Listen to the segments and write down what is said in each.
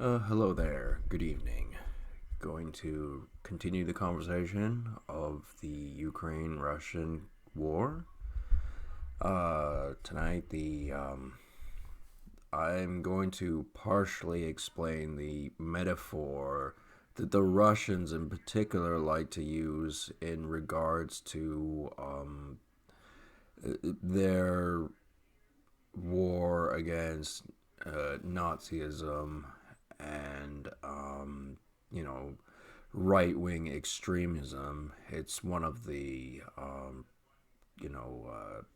Hello there. Good evening. Going to continue the conversation of the Ukraine-Russian war. Tonight, I'm going to partially explain the metaphor that the Russians, in particular, like to use in regards to their war against Nazism and you know right wing extremism. It's one of the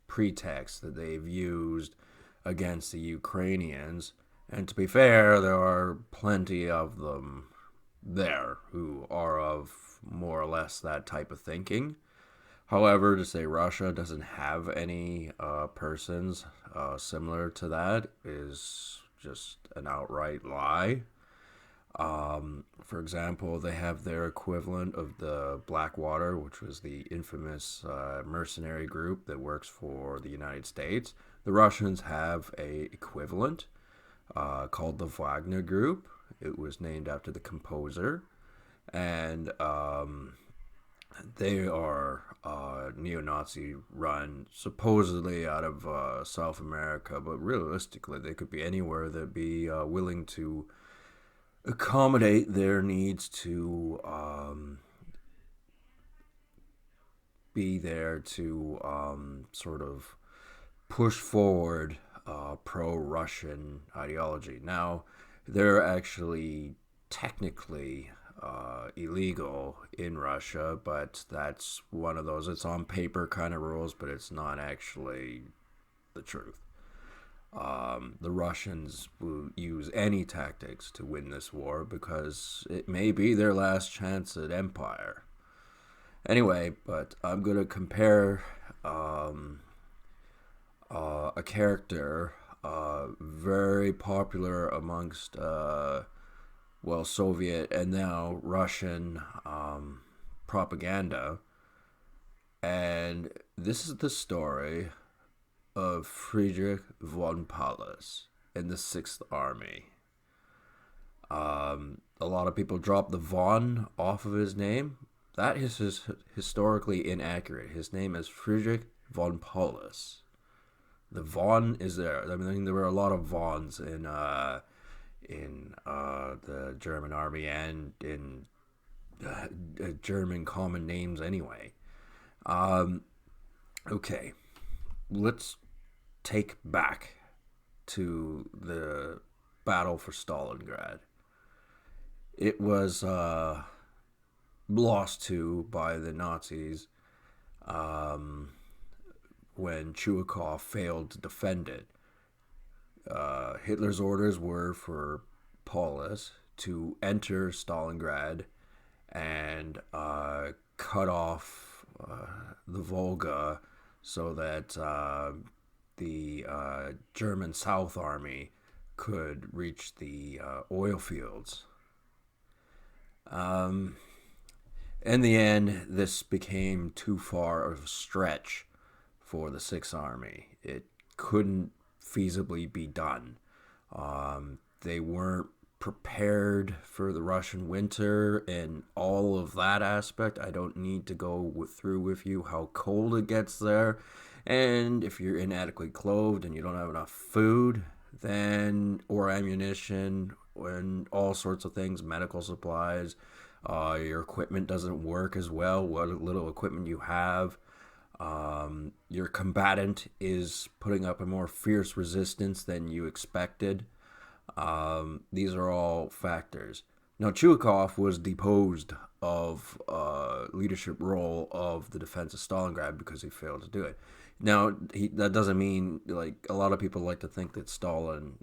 pretexts that they've used against the Ukrainians. And to be fair, there are plenty of them there who are of more or less that type of thinking. However, to say Russia doesn't have any persons similar to that is just an outright lie. For example, they have their equivalent of the Blackwater, which was the infamous mercenary group that works for the United States. The Russians have a equivalent called the Wagner Group. It was named after the composer, and they are neo-Nazi run, supposedly out of South America, but realistically, they could be anywhere that'd be willing to accommodate their needs to be there to sort of push forward pro-Russian ideology. Now, they're actually technically illegal in Russia, but that's one of those, it's on paper kind of rules, but it's not actually the truth. The Russians will use any tactics to win this war because it may be their last chance at empire. Anyway, but I'm going to compare a character very popular amongst, Soviet and now Russian propaganda. And this is the story of Friedrich von Paulus in the Sixth Army. A lot of people drop the von off of his name. That is historically inaccurate. His name is Friedrich von Paulus. The von is there. I mean, there were a lot of vons in the German army and in German common names anyway. Okay, let's take back to the battle for Stalingrad. It was lost to by the Nazis when Chuikov failed to defend it. Hitler's orders were for Paulus to enter Stalingrad and cut off the Volga so that the German South Army could reach the oil fields. In the end, this became too far of a stretch for the Sixth Army. It couldn't feasibly be done. They weren't prepared for the Russian winter and all of that aspect. I don't need to go through with you how cold it gets there. And if you're inadequately clothed and you don't have enough food, then or ammunition and all sorts of things, medical supplies, your equipment doesn't work as well, what little equipment you have. Your combatant is putting up a more fierce resistance than you expected. These are all factors. Now, Chuikov was deposed of leadership role of the defense of Stalingrad because he failed to do it. Now, that doesn't mean, like, a lot of people like to think that Stalin,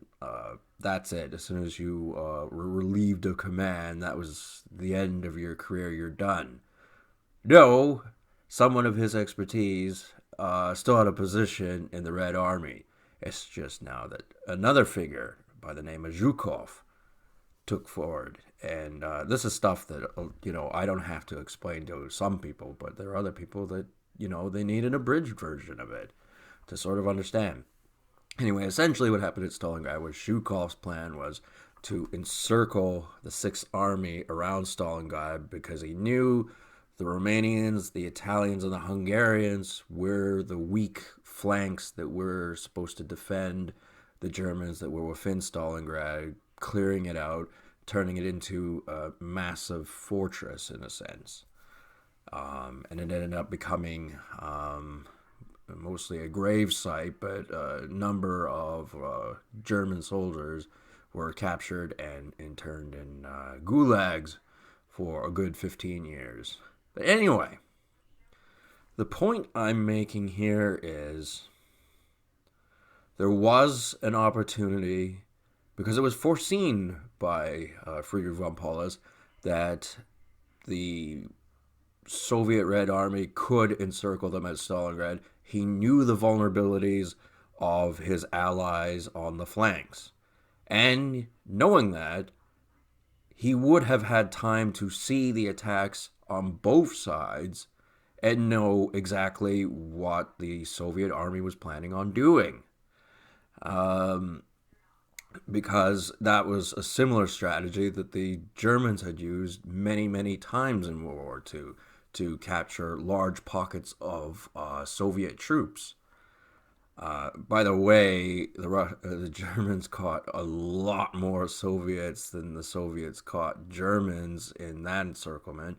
that's it. As soon as you were relieved of command, that was the end of your career, you're done. No, someone of his expertise still had a position in the Red Army. It's just now that another figure by the name of Zhukov took forward. And this is stuff that, I don't have to explain to some people, but there are other people that, they need an abridged version of it to sort of understand. Anyway, essentially what happened at Stalingrad was Zhukov's plan was to encircle the Sixth Army around Stalingrad because he knew the Romanians, the Italians, and the Hungarians were the weak flanks that were supposed to defend the Germans that were within Stalingrad, clearing it out, turning it into a massive fortress in a sense. And it ended up becoming mostly a grave site, but a number of German soldiers were captured and interned in gulags for a good 15 years. But anyway, the point I'm making here is there was an opportunity, because it was foreseen by Friedrich von Paulus, that the Soviet Red Army could encircle them at Stalingrad. He knew the vulnerabilities of his allies on the flanks. And knowing that, he would have had time to see the attacks on both sides and know exactly what the Soviet army was planning on doing. Because that was a similar strategy that the Germans had used many, many times in World War II to capture large pockets of Soviet troops. By the way, the Germans caught a lot more Soviets than the Soviets caught Germans in that encirclement.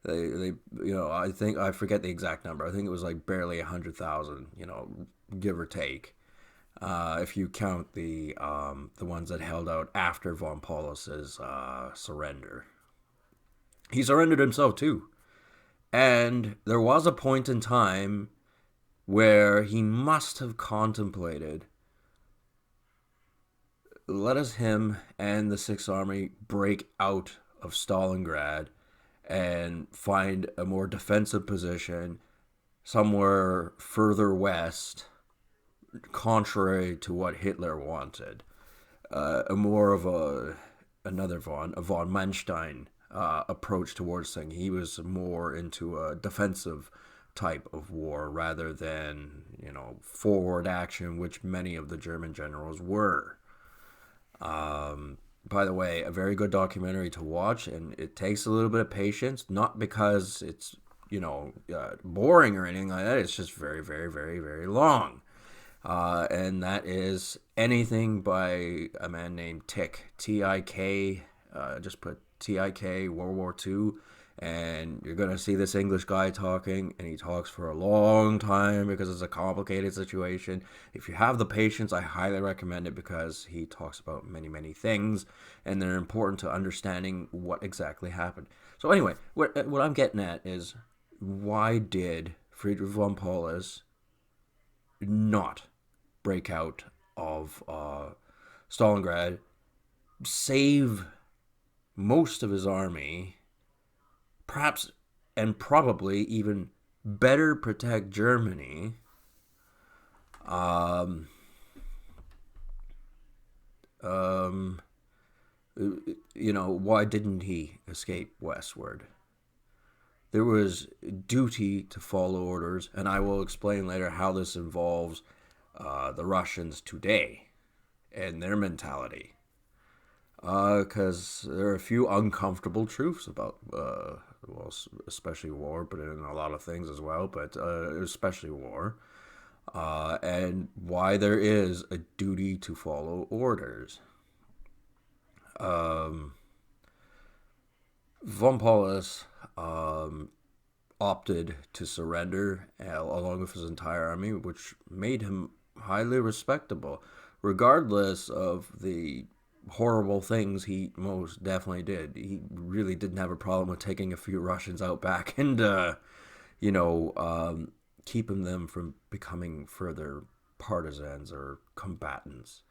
They I think, I forget the exact number. I think it was like barely 100,000, give or take. If you count the ones that held out after von Paulus's surrender. He surrendered himself too. And there was a point in time where he must have contemplated, let us, him and the Sixth Army, break out of Stalingrad and find a more defensive position somewhere further west, contrary to what Hitler wanted. A more of a von Manstein approach towards things. He was more into a defensive type of war rather than, forward action, which many of the German generals were. By the way, a very good documentary to watch, and it takes a little bit of patience, not because it's, boring or anything like that. It's just very, very, very, very long. And that is Anything by a man named Tick, T-I-K, just put T-I-K, World War II, and you're going to see this English guy talking, and he talks for a long time because it's a complicated situation. If you have the patience, I highly recommend it because he talks about many, many things, and they're important to understanding what exactly happened. So anyway, what I'm getting at is, why did Friedrich von Paulus not break out of Stalingrad, save most of his army, perhaps and probably even better protect Germany? Why didn't he escape westward? There was duty to follow orders, and I will explain later how this involves the Russians today and their mentality. Because there are a few uncomfortable truths about, especially war, but in a lot of things as well, but especially war, and why there is a duty to follow orders. Von Paulus opted to surrender along with his entire army, which made him highly respectable, regardless of the horrible things he most definitely did. He really didn't have a problem with taking a few Russians out back and, keeping them from becoming further partisans or combatants.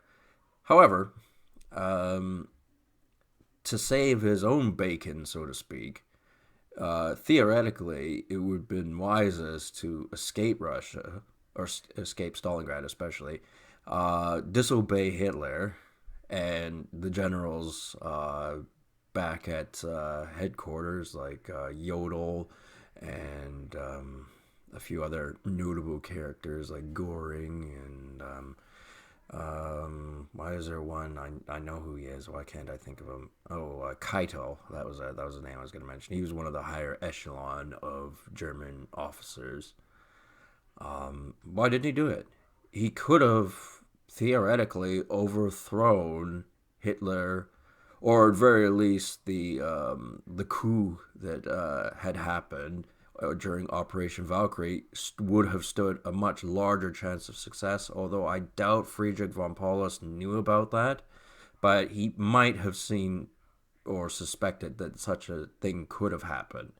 However, to save his own bacon, so to speak, theoretically, it would have been wisest to escape Russia, or escape Stalingrad especially, disobey Hitler and the generals back at headquarters, like Jodl and a few other notable characters like Goring and Why is there one? I know who he is. Why can't I think of him? Oh, Keitel. That was the name I was going to mention. He was one of the higher echelon of German officers. Why didn't he do it? He could have theoretically overthrown Hitler, or at very least the coup that had happened during Operation Valkyrie would have stood a much larger chance of success. Although I doubt Friedrich von Paulus knew about that, but he might have seen or suspected that such a thing could have happened.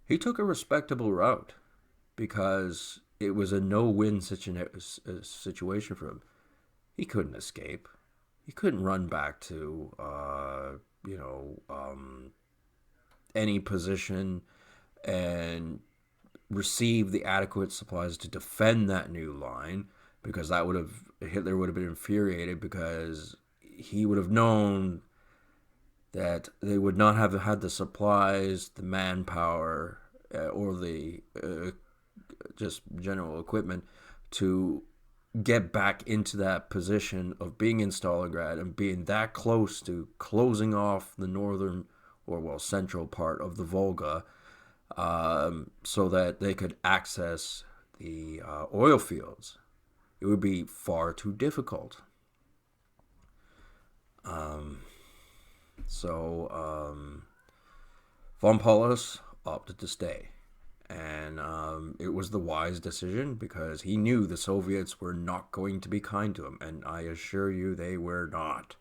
He took a respectable route because it was a no-win situation for him. He couldn't escape. He couldn't run back to, any position and receive the adequate supplies to defend that new line, because that would have Hitler would have been infuriated, because he would have known that they would not have had the supplies, the manpower, or the just general equipment to get back into that position of being in Stalingrad and being that close to closing off the northern, or well, central part of the Volga, so that they could access the oil fields. It would be far too difficult. So von Paulus opted to stay. And it was the wise decision, because he knew the Soviets were not going to be kind to him. And I assure you, they were not.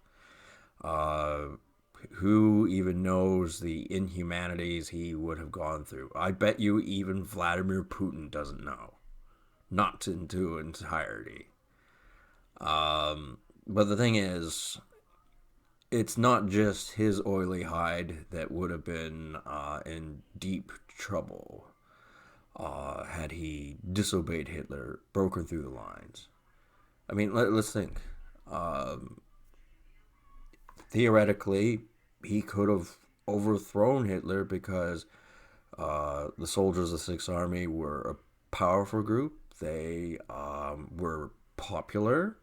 Who even knows the inhumanities he would have gone through? I bet you even Vladimir Putin doesn't know. Not into entirety. But the thing is, it's not just his oily hide that would have been in deep trouble had he disobeyed Hitler, broken through the lines. I mean, let's think. Theoretically, he could have overthrown Hitler, because the soldiers of the Sixth Army were a powerful group. They were popular.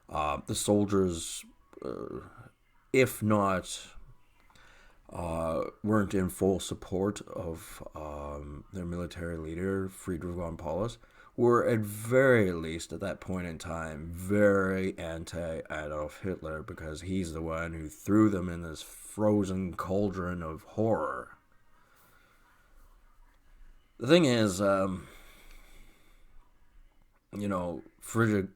The soldiers, if not weren't in full support of their military leader, Friedrich von Paulus, were at very least at that point in time very anti-Adolf Hitler, because he's the one who threw them in this frozen cauldron of horror. The thing is, Friedrich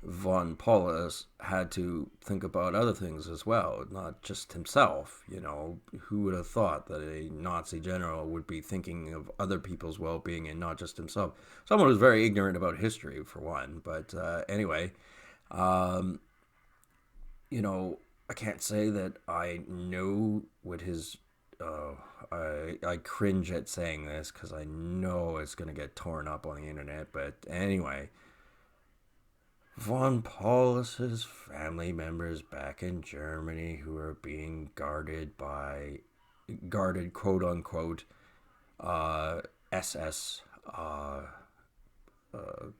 von Paulus had to think about other things as well, not just himself. Who would have thought that a Nazi general would be thinking of other people's well-being and not just himself? Someone who's very ignorant about history, for one. But anyway, I can't say that I know what his. I cringe at saying this, because I know it's going to get torn up on the internet. But anyway, von Paulus's family members back in Germany, who are being guarded, quote unquote, SS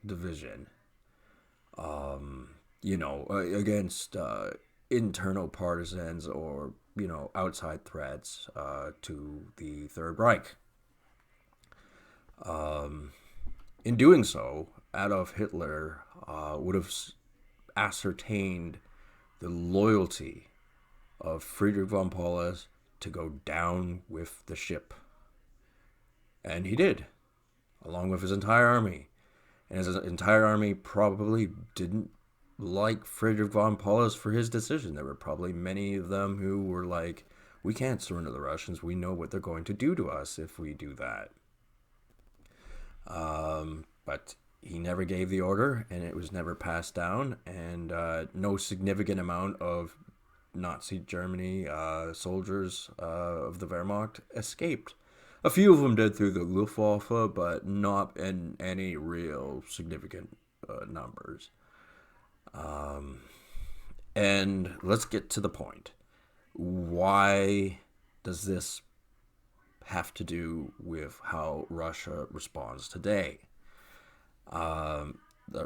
division, against internal partisans, or outside threats to the Third Reich. In doing so, Adolf Hitler would have ascertained the loyalty of Friedrich von Paulus to go down with the ship. And he did, along with his entire army. And his entire army probably didn't like Friedrich von Paulus for his decision. There were probably many of them who were like, we can't surrender the Russians. We know what they're going to do to us if we do that. But he never gave the order, and it was never passed down, and no significant amount of Nazi Germany soldiers of the Wehrmacht escaped. A few of them did through the Luftwaffe, but not in any real significant numbers. And let's get to the point. Why does this have to do with how Russia responds today?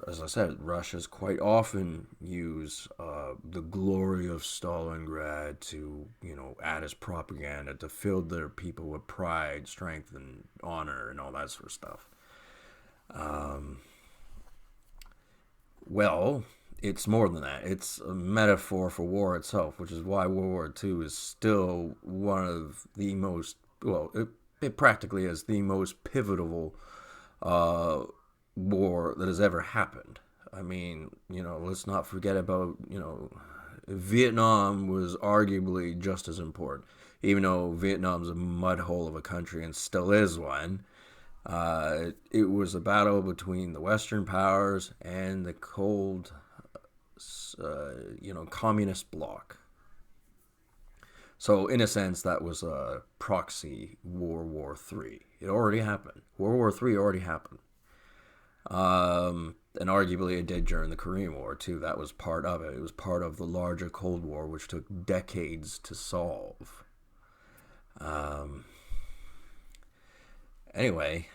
as I said, Russians quite often use the glory of Stalingrad to, add as propaganda to fill their people with pride, strength, and honor, and all that sort of stuff. Well, it's more than that. It's a metaphor for war itself, which is why World War II is still one of the most, well, it practically is the most pivotal uh, war that has ever happened. I mean, let's not forget about, Vietnam was arguably just as important, even though Vietnam's a mud hole of a country and still is one. It was a battle between the Western powers and the cold, communist bloc. So, in a sense, that was a proxy World War III. It already happened. World War III already happened. And arguably it did during the Korean War, too. That was part of it. It was part of the larger Cold War, which took decades to solve. Um, anyway,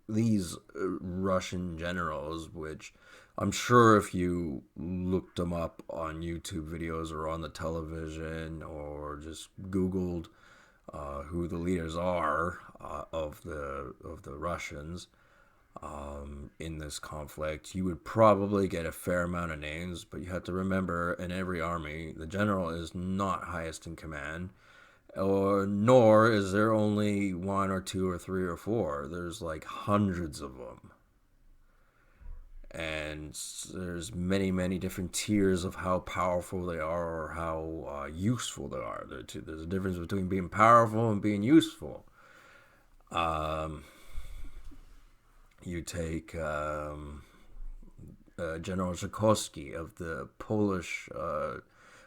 these Russian generals, which I'm sure if you looked them up on YouTube videos or on the television or just Googled who the leaders are of the Russians in this conflict, you would probably get a fair amount of names. But you have to remember, in every army, the general is not highest in command, or nor is there only one or two or three or four. There's like hundreds of them, and there's many, many different tiers of how powerful they are or how useful they are. There's a difference between being powerful and being useful. Um, you take General Zhukovsky of the Polish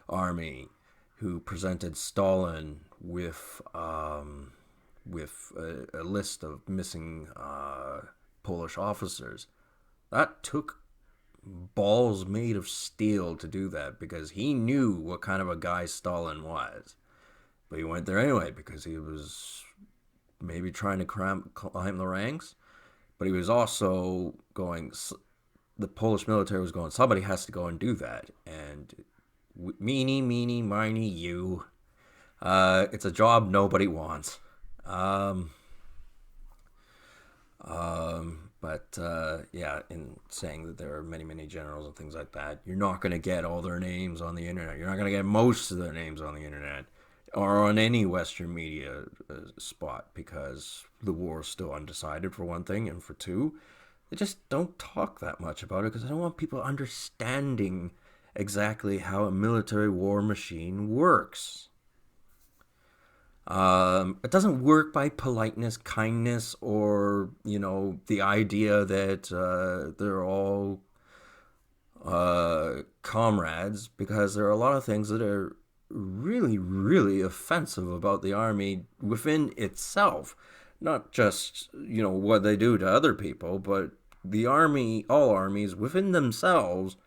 army, who presented Stalin with a list of missing Polish officers. That took balls made of steel to do that, because he knew what kind of a guy Stalin was. But he went there anyway because he was maybe trying to climb the ranks, but he was also going, the Polish military was going, somebody has to go and do that. And meeny, meeny, miny, you. It's a job nobody wants. Um, yeah, in saying that there are many, many generals and things like that, you're not going to get all their names on the internet. You're not going to get most of their names on the internet or on any Western media spot, because the war is still undecided, for one thing, and for two, they just don't talk that much about it because I don't want people understanding exactly how a military war machine works. It doesn't work by politeness, kindness, or, the idea that they're all comrades, because there are a lot of things that are really, really offensive about the army within itself. Not just, what they do to other people, but the army, all armies within themselves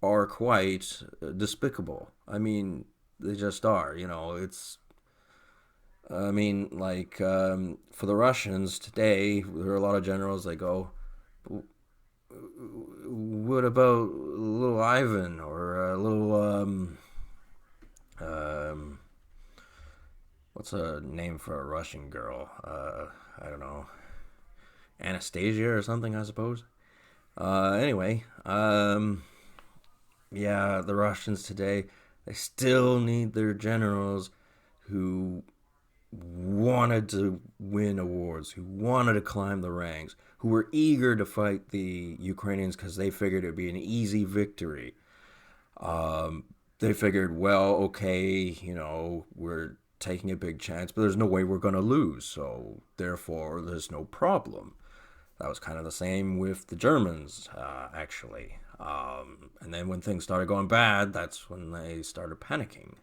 are quite despicable. I mean, they just are, for the Russians today, there are a lot of generals that go, what about little Ivan or little, what's a name for a Russian girl? I don't know, Anastasia or something, I suppose. Anyway, yeah, the Russians today, they still need their generals who wanted to win awards, who wanted to climb the ranks, who were eager to fight the Ukrainians because they figured it would be an easy victory. They figured, well, okay, we're taking a big chance, but there's no way we're going to lose, so therefore there's no problem. That was kind of the same with the Germans, actually. And then when things started going bad, that's when they started panicking.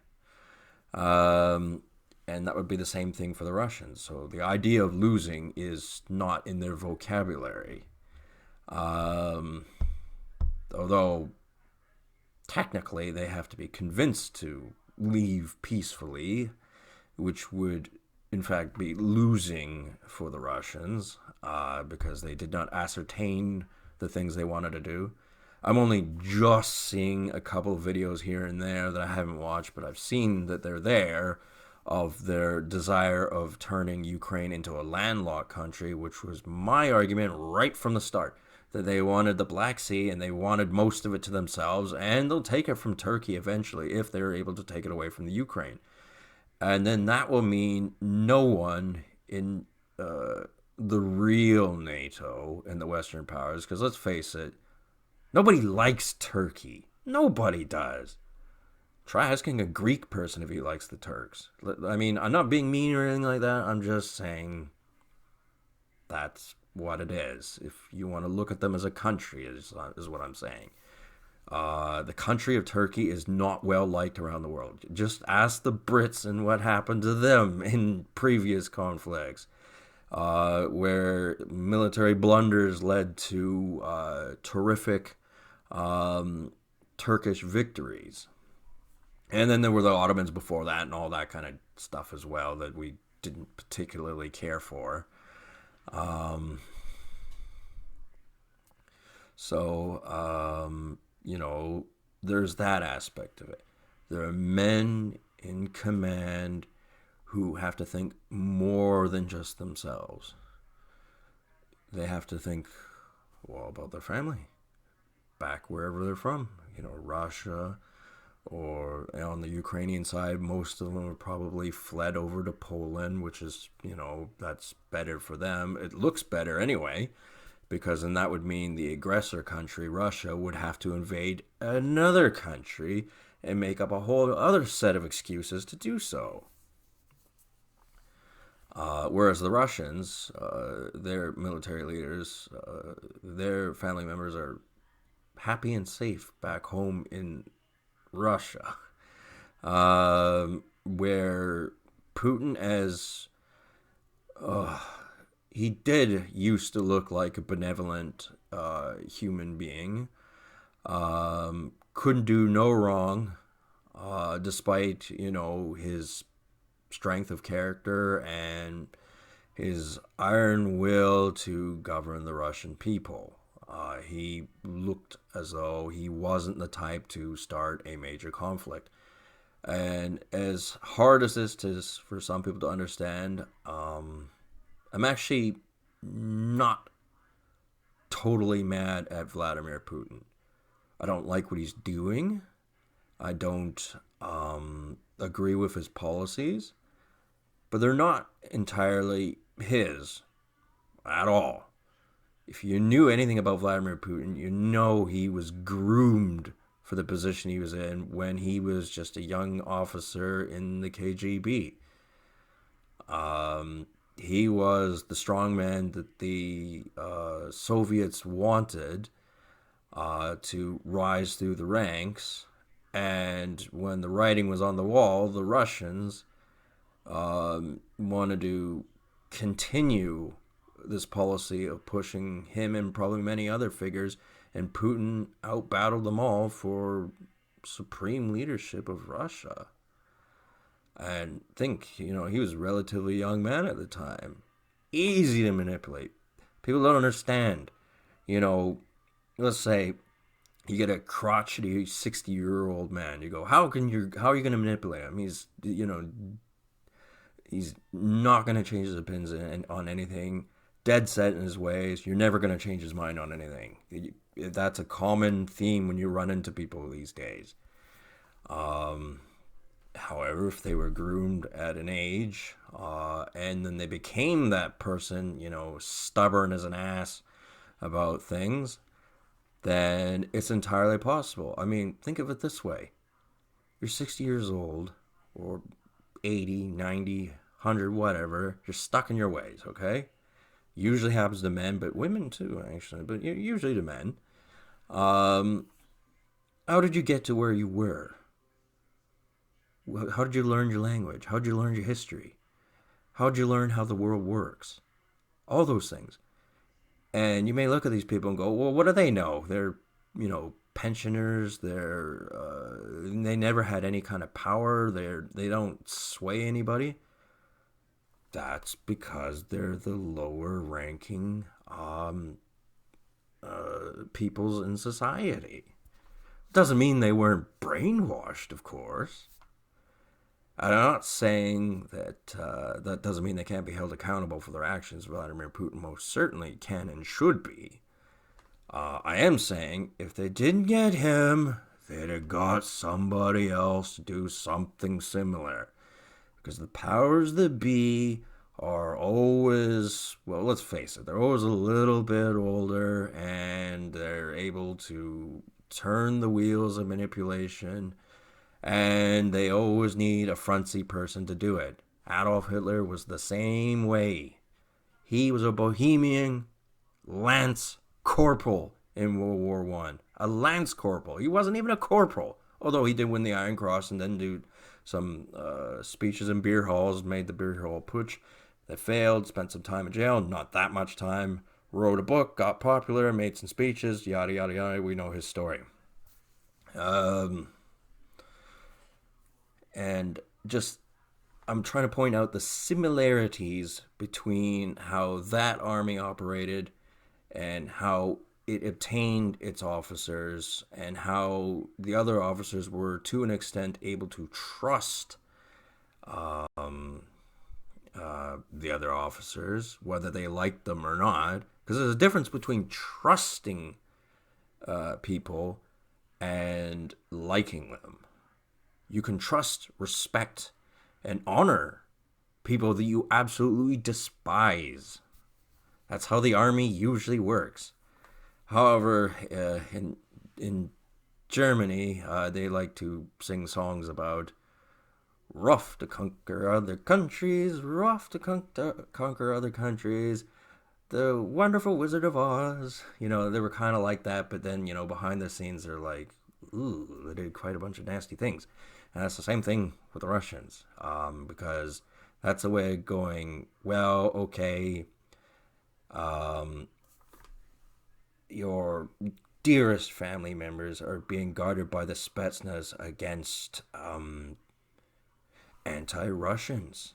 And that would be the same thing for the Russians. So the idea of losing is not in their vocabulary. Although technically they have to be convinced to leave peacefully, which would in fact, be losing for the Russians because they did not ascertain the things they wanted to do. I'm only just seeing a couple of videos here and there that I haven't watched, but I've seen that they're there, of their desire of turning Ukraine into a landlocked country, which was my argument right from the start, that they wanted the Black Sea and they wanted most of it to themselves, and they'll take it from Turkey eventually if they're able to take it away from the Ukraine. And then that will mean no one in the real NATO and the Western powers, because let's face it, nobody likes Turkey. Nobody does. Try asking a Greek person if he likes the Turks. I mean, I'm not being mean or anything like that. I'm just saying that's what it is. If you want to look at them as a country, is what I'm saying. The country of Turkey is not well liked around the world. Just ask the Brits and what happened to them in previous conflicts, where military blunders led to terrific Turkish victories. And then there were the Ottomans before that and all that kind of stuff as well that we didn't particularly care for. You know, there's that aspect of it. There are men in command who have to think more than just themselves. They have to think, well, about their family, back wherever they're from. You know, Russia, or on the Ukrainian side, most of them have probably fled over to Poland, which is, you know, that's better for them. It looks better anyway, because then that would mean the aggressor country, Russia, would have to invade another country and make up a whole other set of excuses to do so. Whereas the Russians, their military leaders, their family members are happy and safe back home in Russia, where Putin, as he did used to look like a benevolent human being, couldn't do no wrong, despite, you know, his strength of character and his iron will to govern the Russian people. He looked as though he wasn't the type to start a major conflict. And as hard as this is for some people to understand, I'm actually not totally mad at Vladimir Putin. I don't like what he's doing. I don't agree with his policies, but they're not entirely his at all. If you knew anything about Vladimir Putin, you know he was groomed for the position he was in when he was just a young officer in the KGB. He was the strongman that the Soviets wanted to rise through the ranks. And when the writing was on the wall, the Russians wanted to continue this policy of pushing him and probably many other figures, and Putin outbattled them all for supreme leadership of Russia. And think, you know, he was a relatively young man at the time. Easy to manipulate. People don't understand. You know, let's say you get a crotchety 60-year-old man. You go, how are you going to manipulate him? He's, you know, he's not going to change his opinions on anything. Dead set in his ways. You're never going to change his mind on anything. That's a common theme when you run into people these days. However, if they were groomed at an age, and then they became that person, you know, stubborn as an ass about things, then it's entirely possible. I mean, think of it this way. You're 60 years old, or 80, 90, 100, whatever. You're stuck in your ways, okay? Usually happens to men, but women too, actually. But usually to men. How did you get to where you were? How did you learn your language? How did you learn your history? How did you learn how the world works? All those things. And you may look at these people and go, well, what do they know? They're, you know, pensioners. They never had any kind of power. They don't sway anybody. That's because they're the lower ranking peoples in society. Doesn't mean they weren't brainwashed, of course. I'm not saying that that doesn't mean they can't be held accountable for their actions. Vladimir Putin most certainly can and should be. I am saying if they didn't get him, they'd have got somebody else to do something similar. Because the powers that be are always, well, let's face it, they're always a little bit older and they're able to turn the wheels of manipulation, and they always need a frontsy person to do it. Adolf Hitler was the same way. He was a bohemian lance corporal in World War One. A lance corporal. He wasn't even a corporal, although he did win the Iron Cross and then do some speeches in beer halls, made the beer hall putsch that failed, spent some time in jail, not that much time, wrote a book, got popular, made some speeches, yada, yada, yada. We know his story. And just, I'm trying to point out the similarities between how that army operated and how it obtained its officers, and how the other officers were, to an extent, able to trust the other officers, whether they liked them or not. Because there's a difference between trusting people and liking them. You can trust, respect, and honor people that you absolutely despise. That's how the army usually works. However, in Germany, they like to sing songs about rough to conquer other countries, rough to conquer other countries, the wonderful Wizard of Oz. You know, they were kind of like that, but then, you know, behind the scenes, they're like, ooh, they did quite a bunch of nasty things. And that's the same thing with the Russians, because that's a way of going, well, okay, your dearest family members are being guarded by the Spetsnaz against anti-Russians,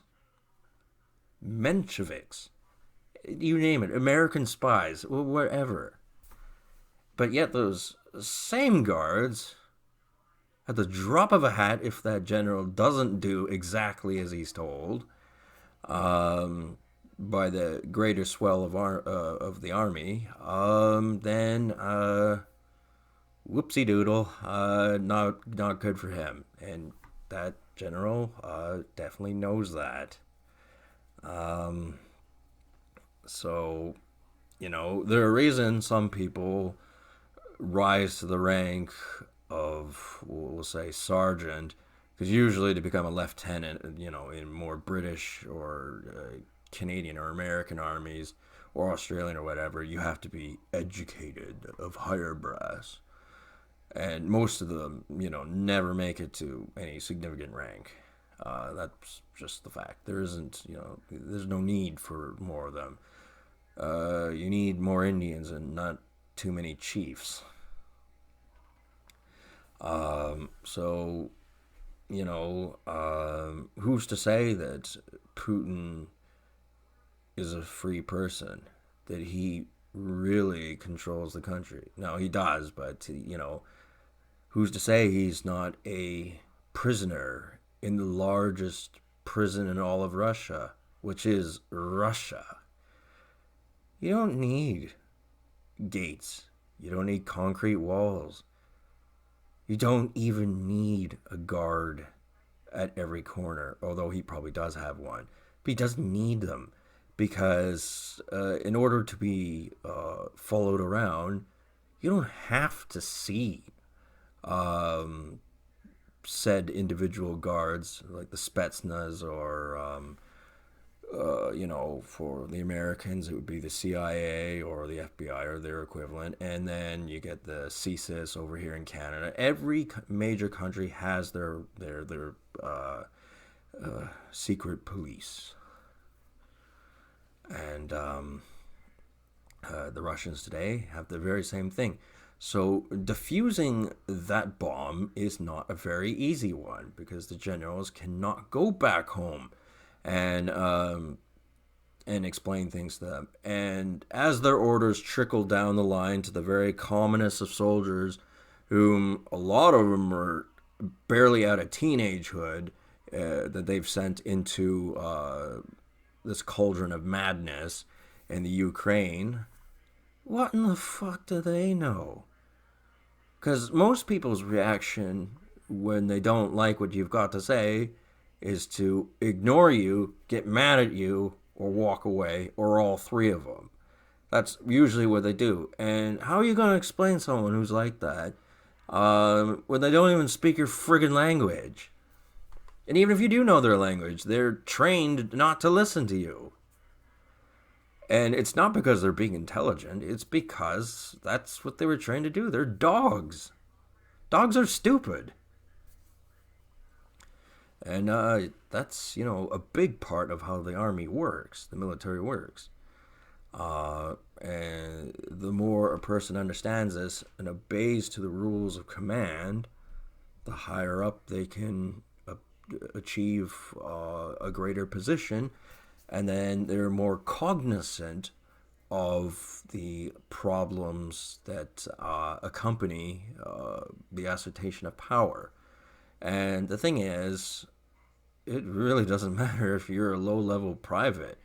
Mensheviks, you name it, American spies, whatever. But yet those same guards, at the drop of a hat, if that general doesn't do exactly as he's told, by the greater swell of the army, then whoopsie doodle, not good for him, and that general definitely knows that. So, you know, there are reasons some people rise to the rank of, we'll say, sergeant, because usually to become a lieutenant, you know, in more British or Canadian or American armies or Australian or whatever, you have to be educated of higher brass. And most of them, you know, never make it to any significant rank. That's just the fact. There isn't, you know, there's no need for more of them. You need more Indians and not too many chiefs. So, you know, who's to say that Putin is a free person, that he really controls the country? No, he does, but, you know, who's to say he's not a prisoner in the largest prison in all of Russia, which is Russia? You don't need gates. You don't need concrete walls. You don't even need a guard at every corner, although he probably does have one. But he doesn't need them, because in order to be followed around, you don't have to see said individual guards, like the Spetsnaz, or you know, for the Americans it would be the CIA or the FBI or their equivalent, and then you get the CSIS over here in Canada. Every major country has their secret police, and the Russians today have the very same thing. So defusing that bomb is not a very easy one, because the generals cannot go back home and and explain things to them. And as their orders trickled down the line to the very commonest of soldiers, whom a lot of them were barely out of teenagehood, that they've sent into this cauldron of madness in the Ukraine, what in the fuck do they know? Because most people's reaction when they don't like what you've got to say is to ignore you, get mad at you, or walk away, or all three of them. That's usually what they do. And how are you going to explain someone who's like that when they don't even speak your friggin' language? And even if you do know their language, they're trained not to listen to you. And it's not because they're being intelligent, it's because that's what they were trained to do. They're dogs. Dogs are stupid. And that's, a big part of how the army works, the military works. And the more a person understands this and obeys to the rules of command, the higher up they can achieve a greater position. And then they're more cognizant of the problems that accompany the assertion of power. And the thing is, it really doesn't matter if you're a low-level private.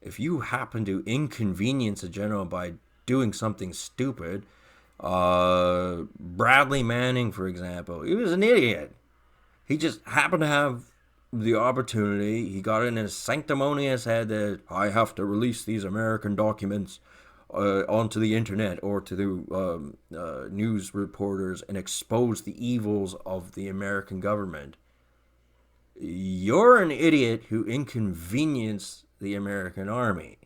If you happen to inconvenience a general by doing something stupid, Bradley Manning, for example, he was an idiot. He just happened to have the opportunity. He got it in his sanctimonious head that I have to release these American documents onto the internet or to the news reporters and expose the evils of the American government. You're an idiot who inconvenienced the American army.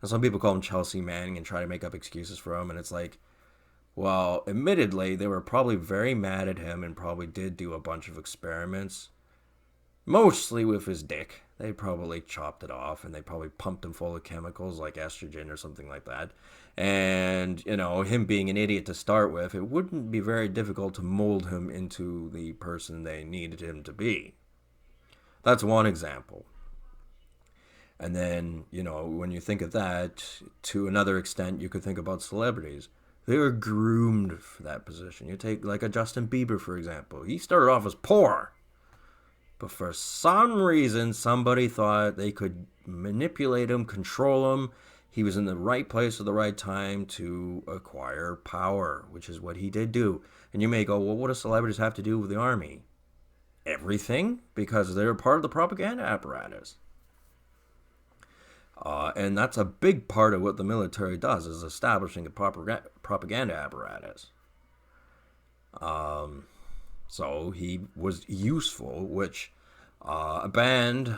And some people call him Chelsea Manning and try to make up excuses for him, and it's like, well, admittedly, they were probably very mad at him and probably did do a bunch of experiments. Mostly with his dick. They probably chopped it off and they probably pumped him full of chemicals like estrogen or something like that. And, him being an idiot to start with, it wouldn't be very difficult to mold him into the person they needed him to be. That's one example. And then, when you think of that, to another extent, you could think about celebrities. They were groomed for that position. You take like a Justin Bieber, for example. He started off as poor. But for some reason, somebody thought they could manipulate him, control him. He was in the right place at the right time to acquire power, which is what he did do. And you may go, well, what do celebrities have to do with the army? Everything, because they're part of the propaganda apparatus. And that's a big part of what the military does, is establishing a propaganda apparatus. So he was useful, which a band,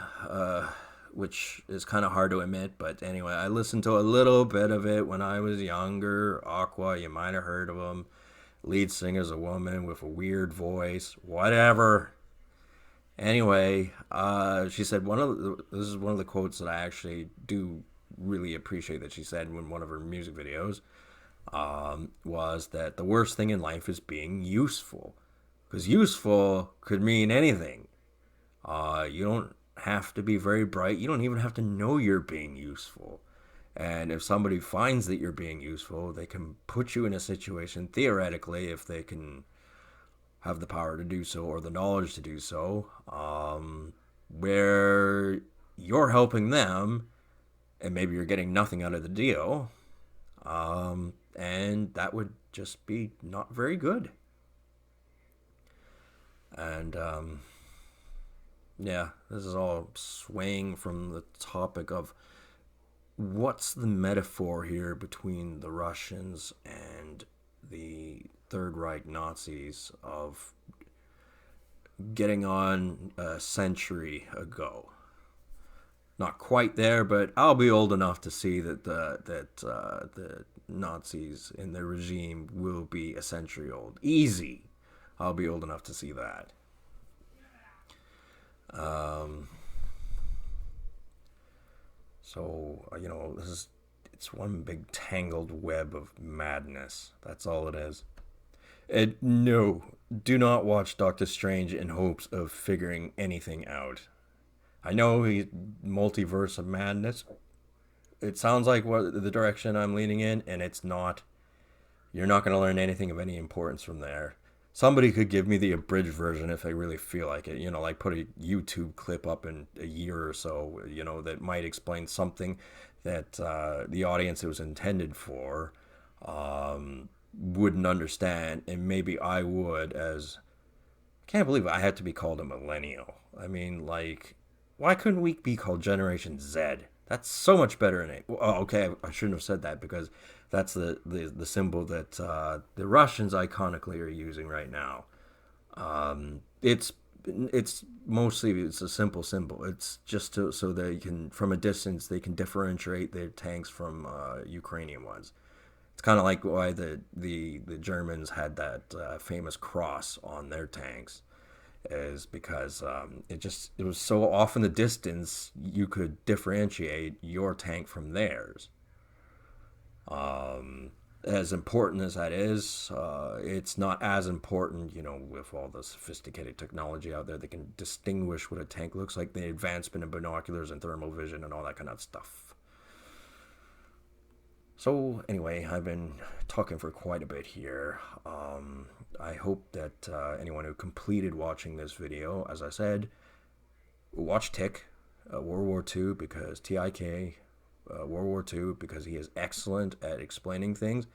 which is kind of hard to admit, but anyway, I listened to a little bit of it when I was younger. Aqua, you might have heard of them. Lead singer's a woman with a weird voice, whatever. Anyway, she said this is one of the quotes that I actually do really appreciate that she said in one of her music videos, was that the worst thing in life is being useful. Because useful could mean anything. You don't have to be very bright. You don't even have to know you're being useful. And if somebody finds that you're being useful, they can put you in a situation, theoretically, if they can have the power to do so or the knowledge to do so, where you're helping them and maybe you're getting nothing out of the deal. And that would just be not very good. And, this is all swaying from the topic of what's the metaphor here between the Russians and the Third Reich Nazis of getting on a century ago. Not quite there, but I'll be old enough to see that the Nazis in their regime will be a century old. Easy. I'll be old enough to see that. It's one big tangled web of madness. That's all it is. And no, do not watch Doctor Strange in hopes of figuring anything out. I know he's multiverse of madness. It sounds like what the direction I'm leaning in, and it's not. You're not going to learn anything of any importance from there. Somebody could give me the abridged version if they really feel like it. Like put a YouTube clip up in a year or so. That might explain something that the audience it was intended for wouldn't understand, and maybe I would. As I can't believe I had to be called a millennial. I mean, like, why couldn't we be called Generation Z? That's so much better in it. Well, okay, I shouldn't have said that because that's the symbol that the Russians iconically are using right now. It's mostly it's a simple symbol. It's just so they can from a distance they can differentiate their tanks from Ukrainian ones. It's kind of like why the Germans had that famous cross on their tanks, is because it was so off in the distance you could differentiate your tank from theirs. As important as that is, it's not as important, with all the sophisticated technology out there that can distinguish what a tank looks like, the advancement in binoculars and thermal vision and all that kind of stuff. So anyway, I've been talking for quite a bit here. I hope that anyone who completed watching this video, as I said, watch Tick, World War II, because TIK, World War II, because he is excellent at explaining things.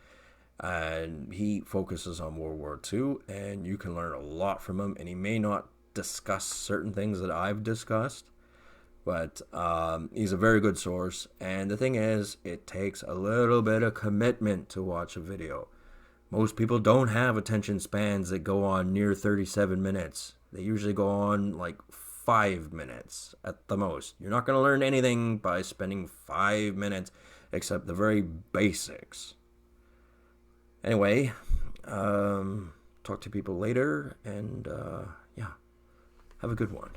And he focuses on World War II, and you can learn a lot from him. And he may not discuss certain things that I've discussed, but he's a very good source. And the thing is, it takes a little bit of commitment to watch a video. Most people don't have attention spans that go on near 37 minutes. They usually go on like 5 minutes at the most. You're not going to learn anything by spending 5 minutes except the very basics. Anyway, talk to people later, and yeah, have a good one.